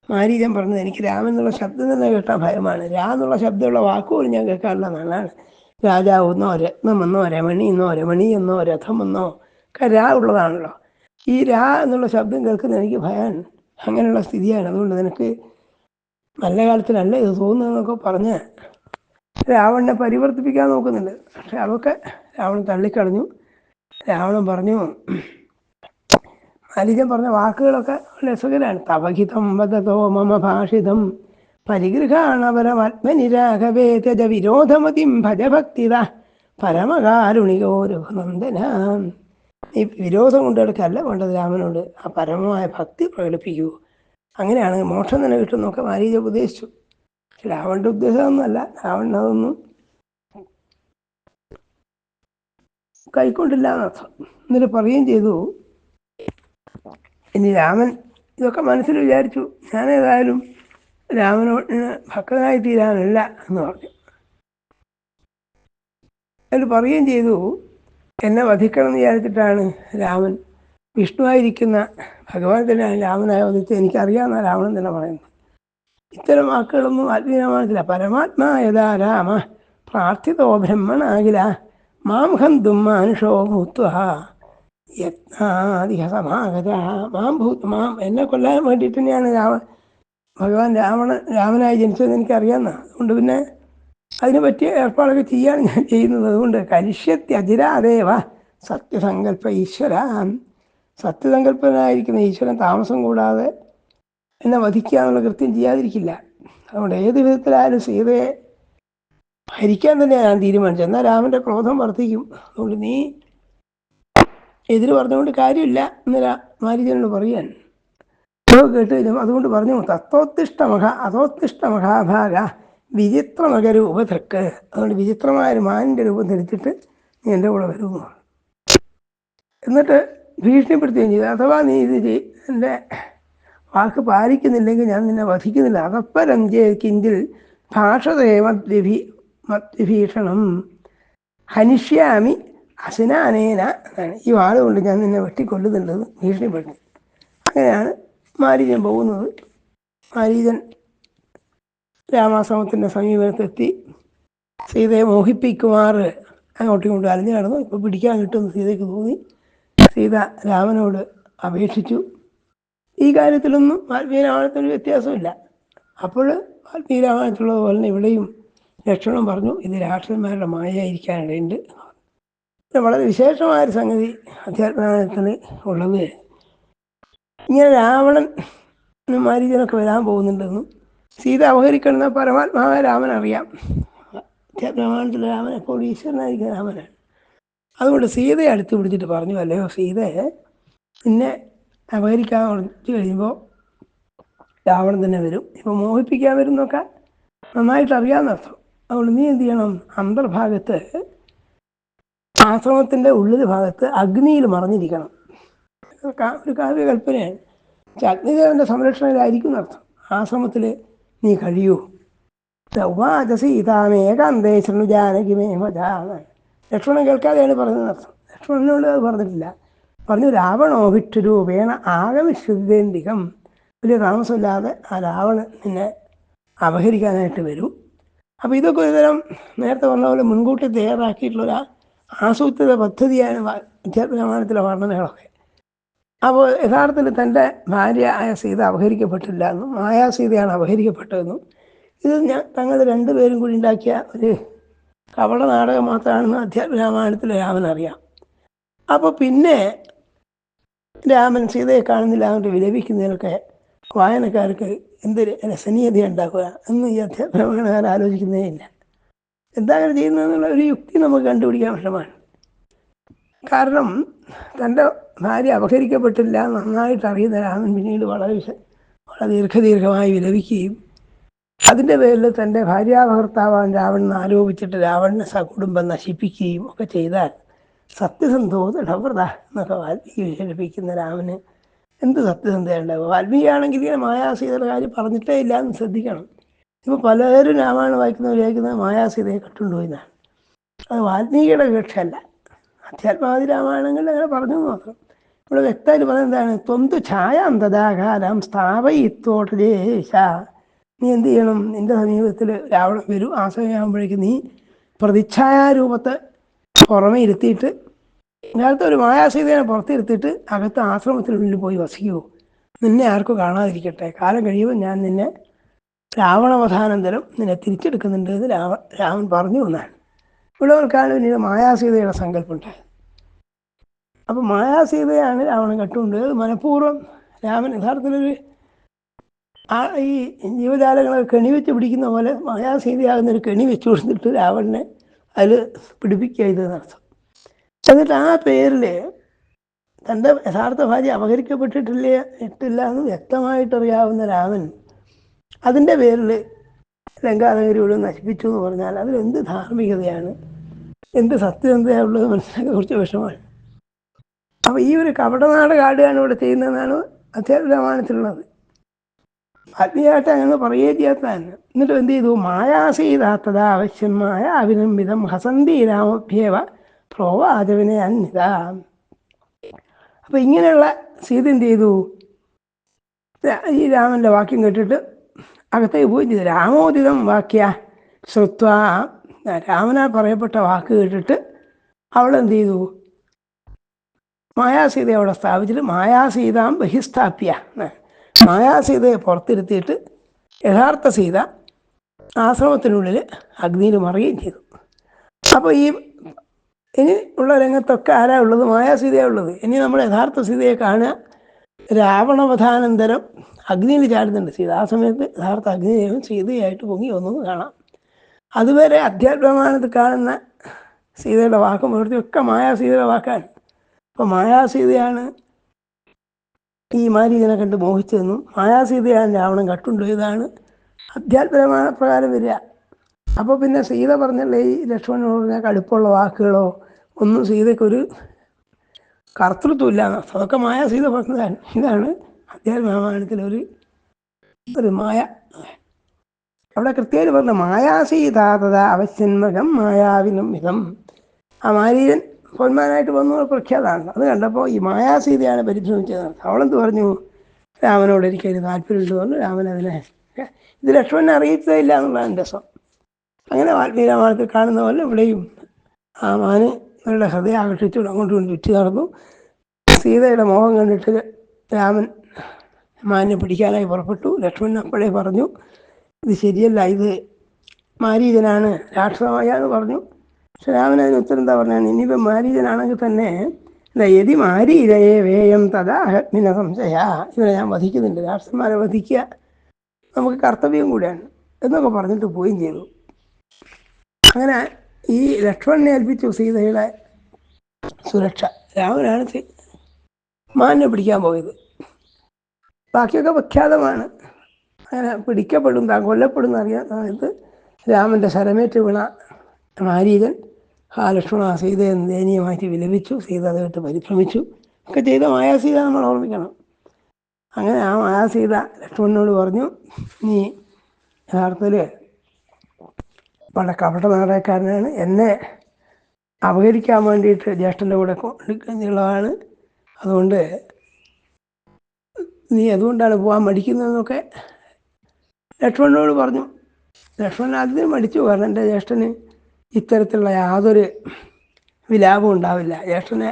മാരീചൻ പറഞ്ഞത്. എനിക്ക് രാമൻ എന്നുള്ള ശബ്ദം തന്നെ കേട്ടാൽ ഭയമാണ്. എന്നുള്ള ശബ്ദമുള്ള വാക്കുകൾ ഞാൻ കേൾക്കാനുള്ള നല്ലതാണ്. രാജാവെന്നോ രത്നമെന്നോ രമണിയെന്നോ രമണീയെന്നോ രഥമെന്നോ ഒക്കെ ഉള്ളതാണല്ലോ. ഈ എന്നുള്ള ശബ്ദം കേൾക്കുന്ന എനിക്ക് ഭയമാണ്. അങ്ങനെയുള്ള സ്ഥിതിയാണ്. അതുകൊണ്ട് നിനക്ക് നല്ല കാലത്തിലല്ല ഇത് തോന്നുന്നതെന്നൊക്കെ പറഞ്ഞ് രാവണനെ പരിവർത്തിപ്പിക്കാൻ നോക്കുന്നുണ്ട്. പക്ഷെ അതൊക്കെ രാവണൻ തള്ളിക്കളഞ്ഞു. രാവണൻ പറഞ്ഞു, മാരീചൻ പറഞ്ഞ വാക്കുകളൊക്കെ രസകരമാണ്. തവഹിതം വദതോ മമ ഭാഷിതം പരിഗൃഹാണപരമാത്മനിരാഘവേ ത്യജ വിരോധമതിം ഭജഭക്തിത പരമകാരുണികോ രഘുനന്ദന. ഈ വിരോധം കൊണ്ട് എടുക്കല്ല വേണ്ടത് രാമനോട്, ആ പരമമായ ഭക്തി പ്രകടിപ്പിക്കൂ. അങ്ങനെയാണ് മോക്ഷം തന്നെ കിട്ടുന്നൊക്കെ മാരീചൻ ഉപദേശിച്ചു. രാവണൻ്റെ ഉദ്ദേശമൊന്നുമല്ല. രാവണൻ അതൊന്നും കൈക്കൊണ്ടില്ല എന്നർത്ഥം. എന്നിട്ട് പറയുകയും ചെയ്തു, ഇനി രാമൻ ഇതൊക്കെ മനസ്സിൽ വിചാരിച്ചു, ഞാനേതായാലും രാമനോട് ഭക്തനായി തീരാനല്ല എന്ന് പറഞ്ഞു. എന്നിട്ട് പറയുകയും ചെയ്തു, എന്നെ വധിക്കണം എന്ന് വിചാരിച്ചിട്ടാണ് രാമൻ വിഷ്ണുവായിരിക്കുന്ന ഭഗവാൻ തന്നെയാണ് രാമനായ വധിച്ച് എനിക്കറിയാമെന്ന രാവണൻ തന്നെ പറയുന്നത്. ഇത്തരം വാക്കുകളൊന്നും ആത്മീയമാണത്തില്ല. പരമാത്മാ യഥാ രാമ പ്രാർത്ഥിതോ ബ്രഹ്മണാകില മാം ഹന്തും മാനുഷോ ഭൂത്വ യത്നാദിഹ സമാഗത. മാം എന്നെ കൊല്ലാൻ വേണ്ടിയിട്ട് തന്നെയാണ് ഭഗവാൻ രാമനായി ജനിച്ചതെന്ന് എനിക്കറിയാമെന്ന. അതുകൊണ്ട് പിന്നെ അതിന് പറ്റിയ ഏർപ്പാടൊക്കെ ചെയ്യാണ് ഞാൻ ചെയ്യുന്നത്. അതുകൊണ്ട് കരിഷ്യത്യജിരാദേവ സത്യസങ്കല്പ ഈശ്വര. സത്യസങ്കല്പനായിരിക്കുന്ന ഈശ്വരൻ താമസം കൂടാതെ എന്നെ വധിക്കാനുള്ള കൃത്യം ചെയ്യാതിരിക്കില്ല. അതുകൊണ്ട് ഏത് വിധത്തിലായാലും സീതയെ ഹരിക്കാൻ തന്നെയാണ് ഞാൻ തീരുമാനിച്ചത്. എന്നാൽ രാമൻ്റെ ക്രോധം വർദ്ധിക്കും. അതുകൊണ്ട് നീ എതിര് പറഞ്ഞുകൊണ്ട് കാര്യമില്ല എന്ന് മാരീചനോട് പറയാൻ കേട്ട് അതുകൊണ്ട് പറഞ്ഞു, അതോത്തിഷ്ട മഹാഭാഗ വിചിത്രമക രൂപധക്ക്. അതുകൊണ്ട് വിചിത്രമായ ഒരു മാനിൻ്റെ രൂപം ധരിച്ചിട്ട് നീ എൻ്റെ കൂടെ വരുന്നു. എന്നിട്ട് ഭീഷണിപ്പെടുത്തുകയും ചെയ്തു. അഥവാ നീ ഇത് എൻ്റെ വാക്ക് പാലിക്കുന്നില്ലെങ്കിൽ ഞാൻ നിന്നെ വധിക്കുന്നില്ല. അതപ്പരം കിഞ്ചിൽ ഭാഷതേ മദ്വിഭീഷണം ഹനിഷ്യാമി അസിനാനേന എന്നാണ്. ഈ വാളുകൊണ്ട് ഞാൻ നിന്നെ വെട്ടിക്കൊല്ലുന്നുണ്ടെന്ന് ഭീഷണിപ്പെടുത്തി. അങ്ങനെയാണ് മാരീചൻ പോകുന്നത്. മാരീചൻ രാമാശ്രമത്തിൻ്റെ സമീപത്തെത്തി സീതയെ മോഹിപ്പിക്കുമാർ അങ്ങോട്ടും ഇങ്ങോട്ടും അലഞ്ഞു നടന്നു. ഇപ്പോൾ പിടിക്കാൻ കിട്ടുമെന്ന് സീതയ്ക്ക് തോന്നി. സീത രാമനോട് അപേക്ഷിച്ചു. ഈ കാര്യത്തിലൊന്നും വാൽമീകി രാമായണത്തിന് വ്യത്യാസമില്ല. അപ്പോൾ വാൽമീകി രാമായണത്തിലുള്ളത് പോലെ തന്നെ ഇവിടെയും ലക്ഷ്മണൻ പറഞ്ഞു ഇത് രാക്ഷസന്മാരുടെ മായയായിരിക്കാനിടയുണ്ട്. വളരെ വിശേഷമായൊരു സംഗതി അധ്യാത്മരാമായണത്തിന് ഉള്ളത്, ഇങ്ങനെ രാവണൻ മാരീചനൊക്കെ വരാൻ പോകുന്നുണ്ടെന്നും സീത അപഹരിക്കണമെന്ന പരമാത്മാവായ രാമൻ അറിയാം. അധ്യാത്മരാമായണത്തിലെ രാമൻ എപ്പോൾ ഈശ്വരനായിരിക്കുന്ന രാമനാണ്. അതുകൊണ്ട് സീതയെ അടുത്ത് പിടിച്ചിട്ട് പറഞ്ഞു, അല്ലയോ സീതയെ, നിന്നെ അപഹരിക്കാൻ കുറച്ച് കഴിയുമ്പോൾ രാവണൻ തന്നെ വരും. ഇപ്പോൾ മോഹിപ്പിക്കാൻ വരും എന്നൊക്കെ നന്നായിട്ട് അറിയാമെന്നർത്ഥം. അതുകൊണ്ട് നീ എന്ത് ചെയ്യണം, അന്തർഭാഗത്ത് ആശ്രമത്തിൻ്റെ ഉള്ളിൽ ഭാഗത്ത് അഗ്നിയിൽ മറഞ്ഞിരിക്കണം. ഒരു കാവ്യകൽപ്പനയാണ്. അഗ്നിദേവൻ്റെ സംരക്ഷണയിലായിരിക്കും എന്നർത്ഥം. ആശ്രമത്തിൽ നീ കഴിയൂ. ഉവാച സീതാമേകാന്തേ ശൃണു ജാനകിമേ മജാണ്. ലക്ഷ്മണൻ കേൾക്കാതെയാണ് പറഞ്ഞതെന്നർത്ഥം. ലക്ഷ്മണനോട് അത് പറഞ്ഞിട്ടില്ല. പറഞ്ഞു രാവണോഭിക്ഷുരൂപേണ ആഗമിശ്രുതികം. വലിയ താമസമില്ലാതെ ആ രാവണൻ നിന്നെ അപഹരിക്കാനായിട്ട് വരും. അപ്പോൾ ഇതൊക്കെ ഒരുതരം നേരത്തെ പറഞ്ഞ പോലെ മുൻകൂട്ടി തയ്യാറാക്കിയിട്ടുള്ള ആസൂത്രിത പദ്ധതിയാണ് അധ്യാത്മരാമായണത്തിലെ വർണ്ണനകളൊക്കെ. അപ്പോൾ യഥാർത്ഥത്തിൽ തൻ്റെ ഭാര്യ ആയ സീത അപഹരിക്കപ്പെട്ടില്ല എന്നും മായാസീതയാണ് അപഹരിക്കപ്പെട്ടതെന്നും ഇത് തങ്ങൾ രണ്ടുപേരും കൂടി ഉണ്ടാക്കിയ ഒരു കപട നാടകം മാത്രമാണെന്ന് അധ്യാത്മരാമായണത്തിലെ രാമൻ അറിയാം. അപ്പോൾ പിന്നെ രാമൻ സീതയെ കാണുന്നില്ല അങ്ങോട്ട് വിലപിക്കുന്നതിനൊക്കെ വായനക്കാർക്ക് എന്ത് രസനീയത ഉണ്ടാക്കുക എന്ന് ഈ അധ്യാത്മരാമായണക്കാർ ആലോചിക്കുന്നേ ഇല്ല. എന്താ അങ്ങനെ ചെയ്യുന്നതെന്നുള്ള ഒരു യുക്തി നമുക്ക് കണ്ടുപിടിക്കാൻ വിഷമമാണ്. കാരണം തൻ്റെ ഭാര്യ അപഹരിക്കപ്പെട്ടില്ല നന്നായിട്ട് അറിയുന്ന രാമൻ പിന്നീട് വളരെ ദീർഘമായി വിലപിക്കുകയും അതിൻ്റെ പേരിൽ തൻ്റെ ഭാര്യാഭർത്താവാൻ രാവണൻ ആരോപിച്ചിട്ട് രാവണനെ സകുടുംബം നശിപ്പിക്കുകയും ഒക്കെ ചെയ്താൽ സത്യസന്ധോ ദൃഢവ്രത എന്നൊക്കെ വാൽമീകി വിശേഷിപ്പിക്കുന്ന രാമന് എന്ത് സത്യസന്ധയുണ്ടാവുക. വാൽമീകിയാണെങ്കിൽ ഇങ്ങനെ മായാസീതയുടെ കാര്യം പറഞ്ഞിട്ടേ ഇല്ല എന്ന് ശ്രദ്ധിക്കണം. ഇപ്പോൾ പലരും രാമായണം വായിക്കുന്നത് മായാസീതയെ കെട്ടുകൊണ്ടുപോയി എന്നാണ്. അത് വാൽമീകിയുടെ വിവക്ഷയല്ല. അധ്യാത്മാദി രാമായണങ്ങളിൽ അങ്ങനെ പറഞ്ഞു മാത്രം. ഇവിടെ വ്യക്തമായിട്ട് പറയുന്നത് എന്താണ്, ത്വന്തു ഛായാന്തദാകാരം സ്ഥാപയിത്വോട്ടേശ. നീ എന്ത് ചെയ്യണം, നിൻ്റെ സമീപത്തിൽ രാവണൻ വരും. ആ സമയമാകുമ്പോഴേക്കും നീ പ്രതിച്ഛായാരൂപത്തെ പുറമെ ഇരുത്തിയിട്ട് നേരത്തെ ഒരു മായാസീതയെ പുറത്തിരുത്തിയിട്ട് അകത്ത് ആശ്രമത്തിനുള്ളിൽ പോയി വസിക്കുമോ. നിന്നെ ആർക്കും കാണാതിരിക്കട്ടെ. കാലം കഴിയുമ്പോൾ ഞാൻ നിന്നെ രാവണവധാനന്തരം നിന്നെ തിരിച്ചെടുക്കുന്നുണ്ട് എന്ന് രാമൻ പറഞ്ഞു എന്നാണ്. ഇവിടെവർക്കാണ് പിന്നീട് മായാസീതയുടെ സങ്കല്പം ഉണ്ടായത്. അപ്പം മായാസീതയാണ് രാവണൻ കട്ടുകൊണ്ട് മനഃപൂർവ്വം രാമൻ യഥാർത്ഥത്തിലൊരു ഈ ജീവജാലങ്ങളെ കെണി വെച്ച് പിടിക്കുന്ന പോലെ മായാസീതയാകുന്നൊരു കെണി വെച്ച് കൊടുത്തിട്ട് രാവണനെ അതിൽ പിടിപ്പിക്കുക ഇതെന്നർത്ഥം. എന്നിട്ട് ആ പേരിൽ തൻ്റെ യഥാർത്ഥ ഭാര്യ അപഹരിക്കപ്പെട്ടിട്ടില്ല എന്ന് വ്യക്തമായിട്ടറിയാവുന്ന രാമൻ അതിൻ്റെ പേരിൽ ലങ്കാനഗരിയോട് നശിപ്പിച്ചു എന്ന് പറഞ്ഞാൽ അതിലെന്ത് ധാർമ്മികതയാണ്, എന്ത് സത്യസന്ധതയുള്ളത് മനസ്സിലാക്കാൻ കുറച്ച് വിഷമമാണ്. അപ്പോൾ ഈ ഒരു കപടനാടകം ആടുകയാണ് ഇവിടെ ചെയ്യുന്നതെന്നാണ് അധ്യാത്മരാമായണത്തിലുള്ളത്. ആത്മീയമായിട്ട് അങ്ങനെ പറയുകയും ചെയ്യാത്തതാണ്. എന്നിട്ട് എന്ത് ചെയ്തു, മായാസീതാത്തത ആവശ്യമായ അവിലംബിതം ഹസന്തി രാമഭ്യേവ പ്രോവാചവിനെ അന്യത. അപ്പം ഇങ്ങനെയുള്ള സീത എന്ത് ചെയ്തു, ഈ രാമൻ്റെ വാക്യം കേട്ടിട്ട് അകത്തേക്ക് പോയി ചെയ്തു. രാമോദിതം വാക്യ ശ്രുത്വ, രാമനാൽ പറയപ്പെട്ട വാക്ക് കേട്ടിട്ട് അവളെന്ത് ചെയ്തു, മായാസീതയെ അവിടെ സ്ഥാപിച്ചിട്ട് മായാസീതാം ബഹിസ്ഥാപ്യ, മായാസീതയെ പുറത്തിരുത്തിയിട്ട് യഥാർത്ഥ സീത ആശ്രമത്തിനുള്ളിൽ അഗ്നിയിൽ മറിയുകയും ചെയ്തു. അപ്പോൾ ഇനി ഉള്ള രംഗത്തൊക്കെ ആരാ ഉള്ളത്, മായാസീതയാണ് ഉള്ളത്. ഇനി നമ്മൾ യഥാർത്ഥ സീതയെ കാണുക രാവണവധാനന്തരം അഗ്നിയിൽ ചാടുന്നുണ്ട് സീത. ആ സമയത്ത് യഥാർത്ഥ അഗ്നിദേവൻ സീതയായിട്ട് പൊങ്ങി വന്നു കാണാം. അതുവരെ അധ്യാത്മരാമായണത്തിൽ കാണുന്ന സീതയുടെ വാക്കും പ്രവൃത്തിയൊക്കെ മായാസീതയുടെ വാക്കാണ്. അപ്പോൾ മായാസീതയാണ് ഈ മാരീചനെ കണ്ട് മോഹിച്ചതെന്നും മായാസീതയാണ് രാവണൻ കട്ടുകൊണ്ടുപോയതാണ് അധ്യാത്മരാമായണ പ്രകാരം വരിക. അപ്പോൾ പിന്നെ സീത പറഞ്ഞല്ലേ ഈ ലക്ഷ്മണനോട് പറഞ്ഞാൽ കടുപ്പമുള്ള വാക്കുകളോ ഒന്നും സീതയ്ക്കൊരു കർത്തൃത്വമില്ല എന്നർത്ഥം. അതൊക്കെ മായാസീത പറഞ്ഞതാണ്. ഇതാണ് അധ്യാത്മരാമായണത്തിലൊരു മായ. അവിടെ കൃത്യമായിട്ട് പറഞ്ഞു മായാസീതാതത അവശ്യന്മകം മായാവിനും വിധം. ആ മാരീരൻ പൊന്മാനായിട്ട് വന്നു പ്രഖ്യാതാണ്. അത് കണ്ടപ്പോൾ ഈ മായാസീതയാണ് പരിഭ്രമിച്ചത്. അവളെന്ത് പറഞ്ഞു, രാമനോട് എനിക്കൊരു താല്പര്യമുണ്ട് പറഞ്ഞു. രാമൻ അതിനെ ഇത് ലക്ഷ്മണനെ അറിയിച്ചതില്ല എന്നുള്ളതാണ് രസം. അങ്ങനെ വാൽമീകി രാമായണത്തിൽ കാണുന്ന പോലെ ഇവിടെയും ആ മാന് അവരുടെ ഹൃദയം ആകർഷിച്ചു അങ്ങോട്ടും കൊണ്ട് ചുറ്റി നടന്നു. സീതയുടെ മോഹം കണ്ടിട്ട് രാമൻ മാനിനെ പിടിക്കാനായി പുറപ്പെട്ടു. ലക്ഷ്മണൻ അപ്പോഴേ പറഞ്ഞു, ഇത് ശരിയല്ല, ഇത് മാരീചനാണ്, രാക്ഷസമായ എന്ന് പറഞ്ഞു. പക്ഷെ രാമൻ അതിന് ഉത്തരം എന്താ പറഞ്ഞാൽ, ഇനിയിപ്പോൾ മാരീചനാണെങ്കിൽ തന്നെ യതി മാരീരയെ വേയം തഥാ ഹത്മിന സംശയ, ഇവരെ ഞാൻ വധിക്കുന്നുണ്ട്, രാക്ഷസന്മാരെ വധിക്കുക നമുക്ക് കർത്തവ്യം കൂടെയാണ് എന്നൊക്കെ പറഞ്ഞിട്ട് പോവുകയും ചെയ്തു. അങ്ങനെ ഈ ലക്ഷ്മണനെ ഏൽപ്പിച്ചു സീതയുടെ സുരക്ഷ. രാമനാണ് മാനിനെ പിടിക്കാൻ പോയത്. ബാക്കിയൊക്കെ വിഖ്യാതമാണ്. അങ്ങനെ പിടിക്കപ്പെടും, താൻ കൊല്ലപ്പെടും എന്നറിയാൻ സമയത്ത് രാമൻ്റെ ശരമേറ്റ് വീണ മാരീരൻ ലക്ഷ്മണ സീതയെ ദയനീയമായിട്ട് വിലപിച്ചു. സീത അത് കേട്ട് പരിഭ്രമിച്ചു. ഒക്കെ ചെയ്ത മായാസീത നമ്മൾ ഓർമ്മിക്കണം. അങ്ങനെ ആ മായാസീത ലക്ഷ്മണനോട് പറഞ്ഞു, നീ യഥാർത്ഥത്തിൽ വളരെ കപട നാടകക്കാരനാണ്, എന്നെ അപഹരിക്കാൻ വേണ്ടിയിട്ട് ജ്യേഷ്ഠൻ്റെ കൂടെ കൊണ്ടുള്ളതാണ്, അതുകൊണ്ട് നീ അതുകൊണ്ടാണ് പോകാൻ മടിക്കുന്നതെന്നൊക്കെ ലക്ഷ്മണനോട് പറഞ്ഞു. ലക്ഷ്മണൻ ആദ്യം മടിച്ചു. കാരണം എൻ്റെ ജ്യേഷ്ഠന് ഇത്തരത്തിലുള്ള യാതൊരു വിലാപവും ഉണ്ടാവില്ല, ജ്യേഷ്ഠനെ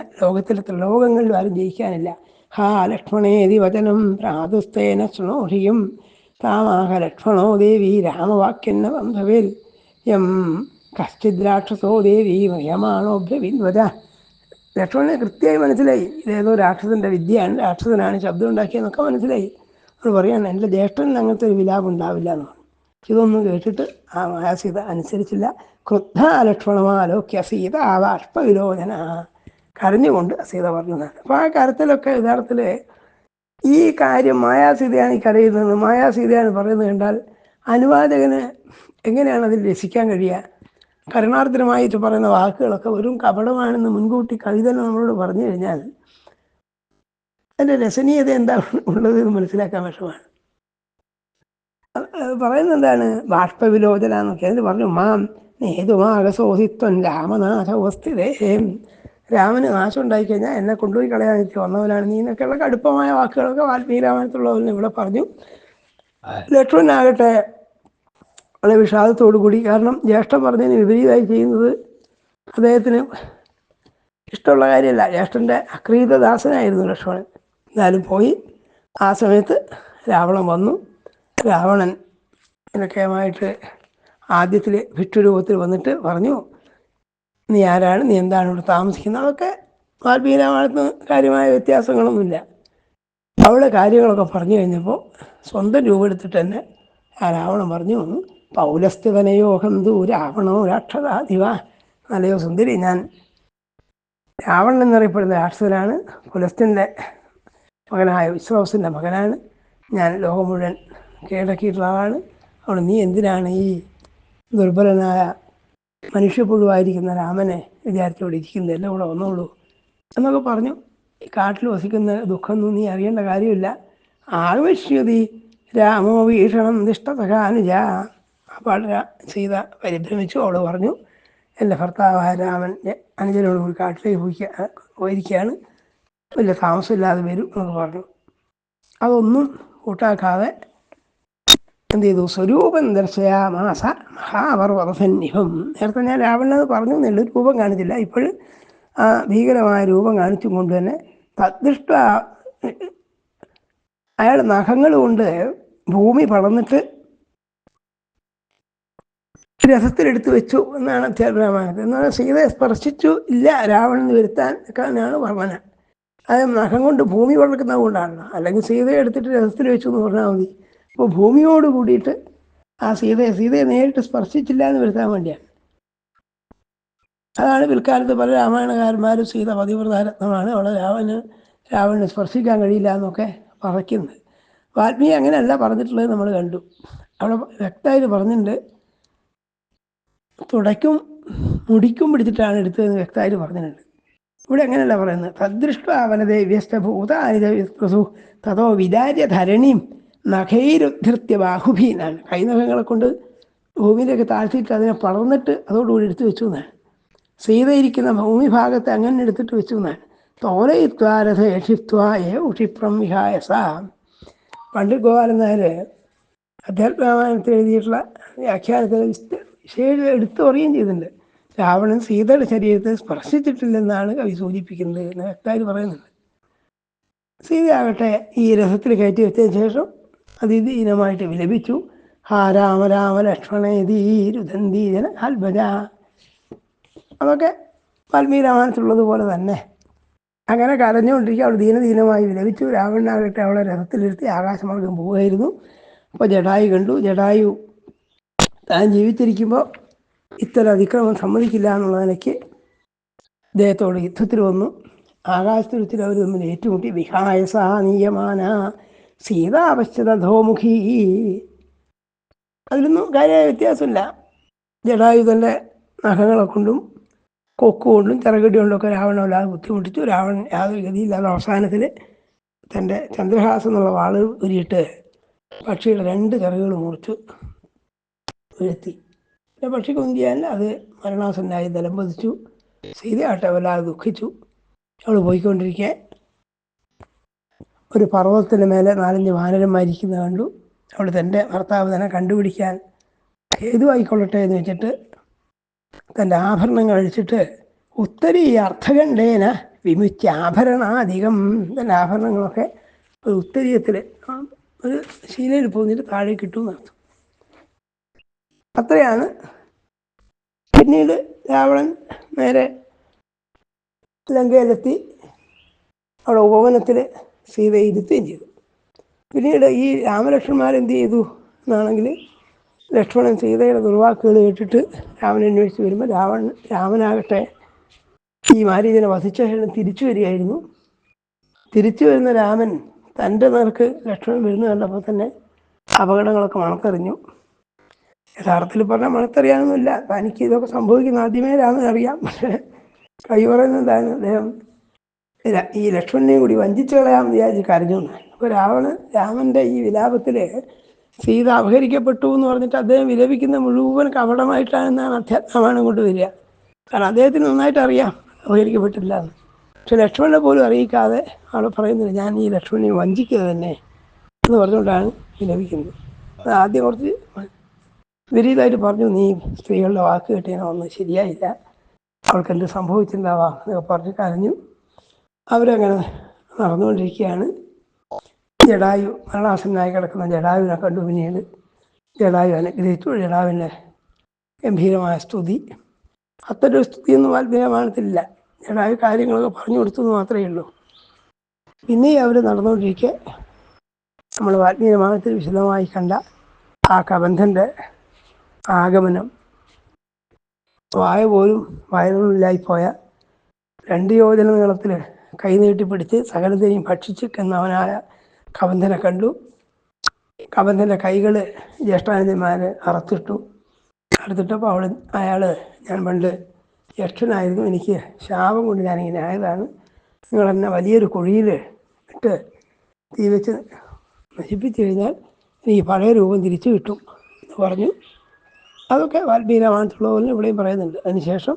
ലോകങ്ങളിൽ ആരും ജയിക്കാനില്ല. ലക്ഷ്മണേതി വചനം പ്രാതുസ്തേന ശൃണോഹിയും താമാഹ ലക്ഷ്മണോ ദേവി രാമവാക്യന്ന ബന്ധവേൽ യം കശ്ചിത് രാക്ഷസോ ദേവി മയമാണോ ബ്രവിൻവച. ലക്ഷ്മണനെ കൃത്യമായി മനസ്സിലായി, ഇതേതോ രാക്ഷസൻ്റെ വിദ്യയാണ്, രാക്ഷസനാണ് ശബ്ദം ഉണ്ടാക്കിയെന്നൊക്കെ മനസ്സിലായി. അത് പറയാണ്, എൻ്റെ ജ്യേഷ്ഠന് അങ്ങനത്തെ ഒരു വിലാപം ഉണ്ടാവില്ല എന്ന് പറഞ്ഞു. ഇതൊന്നും കേട്ടിട്ട് ആ മായാസീത അനുസരിച്ചില്ല. ക്രുദ്ധ ലക്ഷ്മണമാലോക്യ സീത ബാഷ്പവിലോചന, കരഞ്ഞുകൊണ്ട് സീത പറഞ്ഞതാണ്. അപ്പോൾ ആ കരത്തിലൊക്കെ യഥാർത്ഥത്തിൽ ഈ കാര്യം മായാസീതയാണ് ഈ കരയുന്നത്, മായാസീതയാണ് പറയുന്നത് കണ്ടാൽ അനുവാചകന് എങ്ങനെയാണ് അതിൽ രസിക്കാൻ കഴിയുക? കരുണാർദ്രമായിട്ട് പറയുന്ന വാക്കുകളൊക്കെ വെറും കപടമാണെന്ന് മുൻകൂട്ടി കവിത നമ്മളോട് പറഞ്ഞു കഴിഞ്ഞാൽ അതിൻ്റെ രസനീയത എന്താ ഉള്ളത് എന്ന് മനസ്സിലാക്കാൻ വിഷമാണ്. പറയുന്നത് എന്താണ്? ബാഷ്പവിലോചന എന്നൊക്കെ അതിന് പറഞ്ഞു. മാം നേതുമാകസോഹിത്വം രാമനാഥവസ്ഥിതേ, രാമന് നാശം ഉണ്ടായിക്കഴിഞ്ഞാൽ എന്നെ കൊണ്ടുപോയി കളയാനിട്ട് വന്നവനാണ് നീ എന്നൊക്കെയുള്ള കടുപ്പമായ വാക്കുകളൊക്കെ വാൽമീകി രാമായണത്തിലുള്ളവരിൽ ഇവിടെ പറഞ്ഞു. ലക്ഷ്മണനാകട്ടെ വളരെ വിഷാദത്തോടു കൂടി, കാരണം ജ്യേഷ്ഠൻ പറഞ്ഞതിന് വിപരീതമായി ചെയ്യുന്നത് അദ്ദേഹത്തിന് ഇഷ്ടമുള്ള കാര്യമല്ല. ജ്യേഷ്ഠൻ്റെ അക്രീതദാസനായിരുന്നു ലക്ഷ്മണൻ. എന്നാലും പോയി. ആ സമയത്ത് രാവണൻ വന്നു. രാവണൻ ഇതൊക്കെയുമായിട്ട് ആദ്യത്തിൽ ഭിക്ഷുരൂപത്തിൽ വന്നിട്ട് പറഞ്ഞു, നീ ആരാണ്, നീ എന്താണ് ഇവിടെ താമസിക്കുന്നത്? അതൊക്കെ വാൽമീകി രാമായണത്തിന് കാര്യമായ വ്യത്യാസങ്ങളൊന്നുമില്ല. അവളുടെ കാര്യങ്ങളൊക്കെ പറഞ്ഞു കഴിഞ്ഞപ്പോൾ സ്വന്തം രൂപം എടുത്തിട്ട് തന്നെ ആ രാവണൻ പറഞ്ഞു, പൗലസ്ഥിതനയോഹന്തു രാവണോ രാക്ഷസാധിവ. നല്ലയോ സുന്ദരി, ഞാൻ രാവണൻ എന്നറിയപ്പെടുന്ന രാക്ഷസനാണ്, പുലസ്ത്യൻ്റെ മകനായ വിശ്വാസിൻ്റെ മകനാണ്, ഞാൻ ലോകം മുഴുവൻ കീഴടക്കിയിട്ടുള്ള ആളാണ്. അവിടെ നീ എന്തിനാണ് ഈ ദുർബലനായ മനുഷ്യപ്പുഴുവായിരിക്കുന്ന രാമനെ വിചാരിച്ചോടെ ഇരിക്കുന്നത്? എല്ലാം കൂടെ വന്നോളൂ എന്നൊക്കെ പറഞ്ഞു. ഈ കാട്ടിൽ വസിക്കുന്ന ദുഃഖമൊന്നും നീ അറിയേണ്ട കാര്യമില്ല. ആവശ്യതി രാമോ വീക്ഷണം നിഷ്ഠതകാനുജ. അപ്പോൾ സീത പരിഭ്രമിച്ചു. അവൾ പറഞ്ഞു, എൻ്റെ ഭർത്താവായ രാമൻ്റെ അനുജനോട് കൂടി കാട്ടിലേക്ക് പോയിരിക്കുകയാണ്, വലിയ താമസമില്ലാതെ വരും എന്നൊക്കെ പറഞ്ഞു. അതൊന്നും കൂട്ടാക്കാതെ എന്ത് ചെയ്തു? സ്വരൂപം ദർശയാമാസ മഹാപർവ്വതസന്നിഭം. നേരത്തെ ഞാൻ രാവണനത് പറഞ്ഞു എന്നുള്ളൂ, രൂപം കാണിച്ചില്ല. ഇപ്പോഴും ആ ഭീകരമായ രൂപം കാണിച്ചും കൊണ്ട് തന്നെ തദ്ദൃഷ്ട അയാൾ നഖങ്ങൾ കൊണ്ട് ഭൂമി പടർന്നിട്ട് രഥത്തിലെടുത്ത് വെച്ചു എന്നാണ് അധ്യാത്മരാമായണത്തിൽ. എന്നാൽ സീതയെ സ്പർശിച്ചു ഇല്ല രാവണന് വരുത്താൻ ഒക്കെയാണ് വർണ്ണന. അത് നഖം കൊണ്ട് ഭൂമി പടർക്കുന്നത് കൊണ്ടാണ്. അല്ലെങ്കിൽ സീതയെ എടുത്തിട്ട് രഥത്തിൽ വെച്ചു എന്ന് പറഞ്ഞാൽ മതി. അപ്പോൾ ഭൂമിയോട് കൂടിയിട്ട് ആ സീതയെ നേരിട്ട് സ്പർശിച്ചില്ല എന്ന് വരുത്താൻ വേണ്ടിയാണ്. അതാണ് പിൽക്കാലത്ത് പല രാമായണകാരന്മാരും സീത പതിവ്രതാരത്നമാണ്, അവളെ രാവണന് സ്പർശിക്കാൻ കഴിയില്ല എന്നൊക്കെ പറയുന്നത്. വാൽമീകി അങ്ങനെയല്ല പറഞ്ഞിട്ടുള്ളത് നമ്മൾ കണ്ടു. അവിടെ വ്യക്തമായിട്ട് പറഞ്ഞിട്ടുണ്ട്, തുടയ്ക്കും മുടിക്കും പിടിച്ചിട്ടാണ് എടുത്തതെന്ന് വ്യക്തമായിട്ട് പറഞ്ഞിട്ടുണ്ട്. ഇവിടെ അങ്ങനെയല്ല പറയുന്നത്. തദ്ദൃഷ്ട വനതേ വ്യസ്തഭൂത അനിതു തതോ വിദാര്യ ധരണിയും നഖൈരുദ്ധൃത്യ ബാഹുഭി എന്നാണ്. കൈനഖങ്ങളെ കൊണ്ട് ഭൂമിയിലേക്ക് താഴ്ത്തിയിട്ട് അതിനെ പടർന്നിട്ട് അതോടുകൂടി എടുത്തു വെച്ചു എന്നാണ്. സീതയിരിക്കുന്ന ഭൂമിഭാഗത്തെ അങ്ങനെ എടുത്തിട്ട് വെച്ചു എന്നാണ്. തോലയിത്വാരഥേഷിത്വായ ഉഷിപ്രം വിഹായസ. പണ്ട് ഗോപാലൻ നായർ അധ്യാത്മരാമായണത്തിൽ എഴുതിയിട്ടുള്ള വ്യാഖ്യാനത്തിൽ വിശേഷം എടുത്തു പറയുകയും ചെയ്തിട്ടുണ്ട്. രാവണൻ സീതയുടെ ശരീരത്തെ സ്പർശിച്ചിട്ടില്ലെന്നാണ് കവി സൂചിപ്പിക്കുന്നത് എന്ന് വ്യക്തമായിട്ട് പറയുന്നുണ്ട്. സീതയാകട്ടെ ഈ രഥത്തിൽ കയറ്റി വെച്ചതിന് ശേഷം അതിദീനമായിട്ട് വിലപിച്ചു. ഹാ രാമ രാമ ലക്ഷ്മണേതീരുദന്തീ ജന ഹൽഭജ. അതൊക്കെ വാൽമീകി രാമായണത്തിലുള്ളതുപോലെ തന്നെ അങ്ങനെ കരഞ്ഞുകൊണ്ടിരിക്കുക. അവൾ ദീനദീനമായി വിലപിച്ചു. രാവണനാകട്ടെ അവളെ രഥത്തിലിരുത്തി ആകാശമാർഗം പോവുകയായിരുന്നു. അപ്പോൾ ജടായു കണ്ടു. ജടായു താൻ ജീവിച്ചിരിക്കുമ്പോൾ ഇത്തരം അതിക്രമം സമ്മതിക്കില്ല എന്നുള്ള നിലയ്ക്ക് അദ്ദേഹത്തോട് യുദ്ധത്തിൽ വന്നു. ആകാശത്തിൽ അവർ തമ്മിൽ ഏറ്റുമുട്ടി. വിഹായസ നീയമാന സീതാപശ്ചതധോമുഖി. അതിലൊന്നും കാര്യമായ വ്യത്യാസമില്ല. ജടായു തൻ്റെ നഖങ്ങളെ കൊണ്ടും കൊക്കുകൊണ്ടും ചിറകടി കൊണ്ടൊക്കെ രാവണൻ വല്ലാതെ ബുദ്ധിമുട്ടിച്ചു. രാവണൻ യാതൊരു ഗതിയില്ലാതെ അവസാനത്തിൽ തൻ്റെ ചന്ദ്രഹാസം എന്നുള്ള വാള് ഉരിയിട്ട് പക്ഷിയുടെ 2 ചിറകുകൾ മുറിച്ചു വീഴ്ത്തി. പിന്നെ പക്ഷിക്ക് ഒന്നും ചെയ്യാനില്ല. അത് മരണാസന്നായി നിലംപതിച്ചു. സീതയാട്ടെ വല്ലാതെ ദുഃഖിച്ചു. അവൾ പോയിക്കൊണ്ടിരിക്കെ ഒരു പർവ്വതത്തിൻ്റെ മേലെ 4-5 വാനരന്മാരിക്കുന്നത് കണ്ടു. അവൾ തൻ്റെ ഭർത്താവ് തന്നെ കണ്ടുപിടിക്കാൻ ഹേതുവായിക്കൊള്ളട്ടെ എന്ന് വെച്ചിട്ട് തൻ്റെ ആഭരണങ്ങൾ അഴിച്ചിട്ട് ഉത്തരീ അർത്ഥഖണ്ഡേന വിമുച്യ ആഭരണാധികം. തൻ്റെ ആഭരണങ്ങളൊക്കെ ഒരു ഉത്തരീയത്തിൽ ഒരു ശീലയിൽ പോന്നിട്ട് താഴെ കിട്ടുമെന്ന് അർത്ഥം. അത്രയാണ്. പിന്നീട് രാവണൻ നേരെ ലങ്കയിലെത്തി അവിടെ ഉപവനത്തിൽ സീതയെ ഇരുത്തുകയും ചെയ്തു. പിന്നീട് ഈ രാമലക്ഷ്മണന്മാരെന്ത് ചെയ്തു എന്നാണെങ്കിൽ ലക്ഷ്മണൻ സീതയുടെ ദുർവാക്കുകൾ കേട്ടിട്ട് രാമനെ അന്വേഷിച്ച് വരുമ്പോൾ രാമനാകട്ടെ ഈ മാരീചനെ വധിച്ച ശേഷം തിരിച്ചു വരികയായിരുന്നു. തിരിച്ചു വരുന്ന രാമൻ തൻ്റെ നേർക്ക് ലക്ഷ്മണൻ വരുന്നത് കണ്ടപ്പോൾ തന്നെ അപകടങ്ങളൊക്കെ മണത്തറിഞ്ഞു. യഥാർത്ഥത്തിൽ പറഞ്ഞാൽ മണത്തറിയാനൊന്നുമില്ല. തനിക്ക് ഇതൊക്കെ സംഭവിക്കുന്ന ആദ്യമേ രാമൻ അറിയാം. പക്ഷേ കൈ പറയുന്നത് എന്താണ്, അദ്ദേഹം ഈ ലക്ഷ്മണനെയും കൂടി വഞ്ചിച്ചു കളയാമെന്ന് വിചാരിച്ച് കരഞ്ഞു. അപ്പോൾ രാമൻ്റെ ഈ വിലാപത്തിൽ സീത അപഹരിക്കപ്പെട്ടു എന്ന് പറഞ്ഞിട്ട് അദ്ദേഹം വിലപിക്കുന്ന മുഴുവൻ കപടമായിട്ടാണെന്നാണ് അധ്യാത്മരാമായണം കൊണ്ട് വരിക. കാരണം അദ്ദേഹത്തിന് നന്നായിട്ട് അറിയാം അപഹരിക്കപ്പെട്ടില്ല എന്ന്. പക്ഷെ ലക്ഷ്മണനെ പോലും അറിയിക്കാതെ അവിടെ പറയുന്നില്ല, ഞാൻ ഈ ലക്ഷ്മണനെ വഞ്ചിക്കുക തന്നെ എന്ന് പറഞ്ഞുകൊണ്ടാണ് വിലപിക്കുന്നത്. അത് ആദ്യം കുറച്ച് വിപരീതമായിട്ട് പറഞ്ഞു, നീ സ്ത്രീകളുടെ വാക്ക് കേട്ടേനോ ഒന്നും ശരിയായില്ല, അവൾക്ക് എന്ത് സംഭവിച്ചിട്ടുണ്ടാവാം എന്നൊക്കെ പറഞ്ഞ് കരഞ്ഞു. അവരങ്ങനെ നടന്നുകൊണ്ടിരിക്കുകയാണ്. ജടായു മരണാസന്നായി കിടക്കുന്ന ജടായുവിനെ കണ്ടു. പിന്നീട് ജടായു അനുഗ്രഹിച്ചു. ജടാവിൻ്റെ ഗംഭീരമായ സ്തുതി, അത്തരൊരു സ്തുതിയൊന്നും വാൽമീകരാമായണത്തിലില്ല. ജടായു കാര്യങ്ങളൊക്കെ പറഞ്ഞു കൊടുത്തെന്ന് മാത്രമേ ഉള്ളൂ. പിന്നെ അവർ നടന്നുകൊണ്ടിരിക്കെ നമ്മൾ വാൽമീകരാമായണത്തിൽ വിശദമായി കണ്ട ആ കബന്ധൻ്റെ ആഗമനം, വായ പോലും വയറിനുള്ളിലായിപ്പോയ 2 യോജന നീളത്തിൽ കൈനീട്ടിപ്പിടിച്ച് സകലത്തെയും ഭക്ഷിച്ചിരിക്കുന്നവനായ കബന്ധനെ കണ്ടു. കബന്ധൻ്റെ കൈകൾ ജ്യേഷ്ഠാനന്ദന്മാർ അറുത്തിട്ടപ്പോൾ അയാൾ, ഞാൻ പണ്ട് യക്ഷനായിരുന്നു, എനിക്ക് ശാപം കൊണ്ട് ഞാനിങ്ങനെ ആയതാണ്, നിങ്ങളെന്നെ വലിയൊരു കുഴിയിൽ ഇട്ട് തീ വെച്ച് നശിപ്പിച്ചു കഴിഞ്ഞാൽ എനിക്ക് പഴയ രൂപം തിരിച്ചു കിട്ടും എന്ന് പറഞ്ഞു. അതൊക്കെ വാൽമീകരാമായണത്തിലുള്ള പോലെ ഇവിടെയും പറയുന്നുണ്ട്. അതിനുശേഷം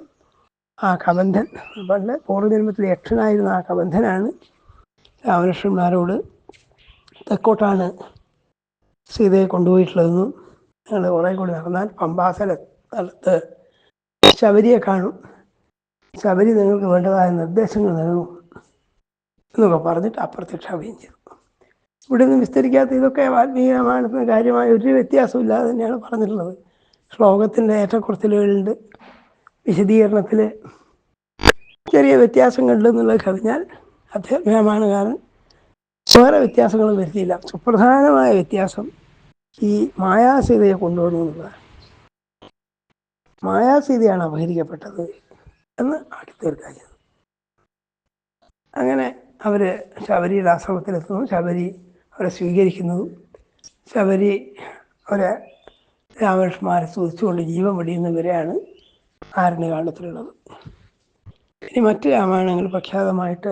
ആ കബന്ധൻ, പണ്ട് പൂർവ്വജന്മത്തിൽ യക്ഷനായിരുന്ന ആ കബന്ധനാണ് രാമലക്ഷ്മണന്മാരോട് തെക്കോട്ടാണ് സീതയെ കൊണ്ടുപോയിട്ടുള്ളതെന്നും ഞങ്ങൾ കുറേ കൂടി നടന്നാൽ പമ്പാസ്ഥലത്ത് ശബരിയെ കാണും, ശബരി നിങ്ങൾക്ക് വേണ്ടതായ നിർദ്ദേശങ്ങൾ നൽകും എന്നൊക്കെ പറഞ്ഞിട്ട് അപ്രത്യക്ഷമാവുകയും ചെയ്തു. ഇവിടെ നിന്ന് വിസ്തരിക്കാത്ത ഇതൊക്കെ വാൽമീകി രാമായണത്തിന് കാര്യമായ ഒരു വ്യത്യാസമില്ലാതെ തന്നെയാണ് പറഞ്ഞിട്ടുള്ളത്. ശ്ലോകത്തിൻ്റെ ഏറ്റക്കുറച്ചിലുകളുണ്ട്, വിശദീകരണത്തിൽ ചെറിയ വ്യത്യാസങ്ങളുണ്ടെന്നുള്ളത് കവിഞ്ഞാൽ അധ്യാത്മരാമായണകാരൻ വേറെ വ്യത്യാസങ്ങളും വരുത്തിയില്ല. സുപ്രധാനമായ വ്യത്യാസം ഈ മായാസീതയെ കൊണ്ടുവന്നു എന്നുള്ളതാണ്. മായാസീതയാണ് അപഹരിക്കപ്പെട്ടത് എന്ന് ആക്കി തീർക്കാഞ്ഞത്. അങ്ങനെ അവർ ശബരിയുടെ ആശ്രമത്തിലെത്തുന്നു. ശബരി അവരെ സ്വീകരിക്കുന്നതും ശബരി അവരെ രാമലക്ഷ്മണന്മാരെ സ്തുതിച്ചുകൊണ്ട് ജീവൻ വെടിയുന്നവരെയാണ് ആരണ്യകാണ്ഡത്തിലുള്ളത്. ഇനി മറ്റ് രാമായണങ്ങൾ പ്രഖ്യാതമായിട്ട്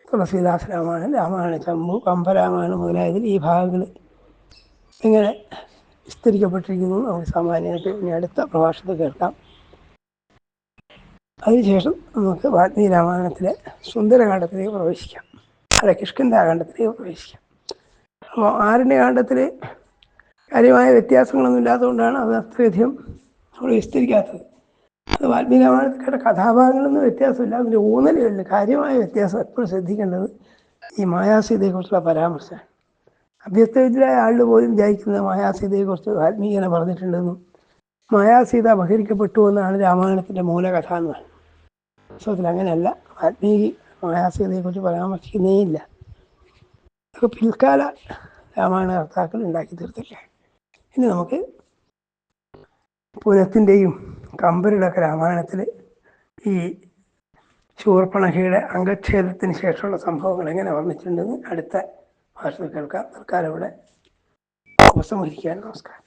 തുളസീദാസ് രാമായണം, രാമായണ ചമ്പു, കമ്പരാമായണം മുതലായതിൽ ഈ ഭാഗങ്ങൾ ഇങ്ങനെ വിസ്തരിക്കപ്പെട്ടിരിക്കുന്നു. നമുക്ക് സാമാന്യമായിട്ട് ഇനി അടുത്ത പ്രഭാഷണത്തിൽ കേൾക്കാം. അതിനുശേഷം നമുക്ക് വാൽമീകി രാമായണത്തിലെ സുന്ദരകാന്ഡത്തിലേക്ക് പ്രവേശിക്കാം, അല്ല കിഷ്കിന്ധാകാന്ഡത്തിലേക്ക് പ്രവേശിക്കാം. അപ്പോൾ ആരണ്യകാന്ഡത്തിൽ കാര്യമായ വ്യത്യാസങ്ങളൊന്നും ഇല്ലാത്തതുകൊണ്ടാണ് അത് അത്രയധികം നമ്മൾ വിസ്തരിക്കാത്തത്. അത് വാൽമീകി രാമായണത്തിലെ കഥാഭാഗങ്ങളൊന്നും വ്യത്യാസമില്ല, അതിൻ്റെ ഊന്നലുകളിൽ കാര്യമായ വ്യത്യാസം എപ്പോഴും ശ്രദ്ധിക്കേണ്ടത് ഈ മായാസീതയെക്കുറിച്ചുള്ള പരാമർശമാണ്. അഭ്യസ്തവിദ്യരായ ആളുകൾ പോലും വിചാരിക്കുന്നത് മായാസീതയെക്കുറിച്ച് വാൽമീകിനെ പറഞ്ഞിട്ടുണ്ടെന്നും മായാസീത അപഹരിക്കപ്പെട്ടു എന്നാണ് രാമായണത്തിൻ്റെ മൂലകഥ എന്നാണ്. വാസ്തവത്തിൽ അങ്ങനെയല്ല. വാൽമീകി മായാസീതയെക്കുറിച്ച് പരാമർശിക്കുന്നേയില്ല. അതൊക്കെ പിൽക്കാല രാമായണ കർത്താക്കൾ ഉണ്ടാക്കി തീർത്തില്ല. ഇനി നമുക്ക് പുലത്തിൻ്റെയും കമ്പരുടെയൊക്കെ രാമായണത്തിൽ ഈ ശൂർപ്പണഖയുടെ അംഗച്ഛേദത്തിന് ശേഷമുള്ള സംഭവങ്ങൾ എങ്ങനെ വർണ്ണിച്ചിട്ടുണ്ടെന്ന് അടുത്ത ഭാഷയിൽ കേൾക്കാം. തൽക്കാലം ഇവിടെ ഉപസംഹരിക്കാൻ. നമസ്കാരം.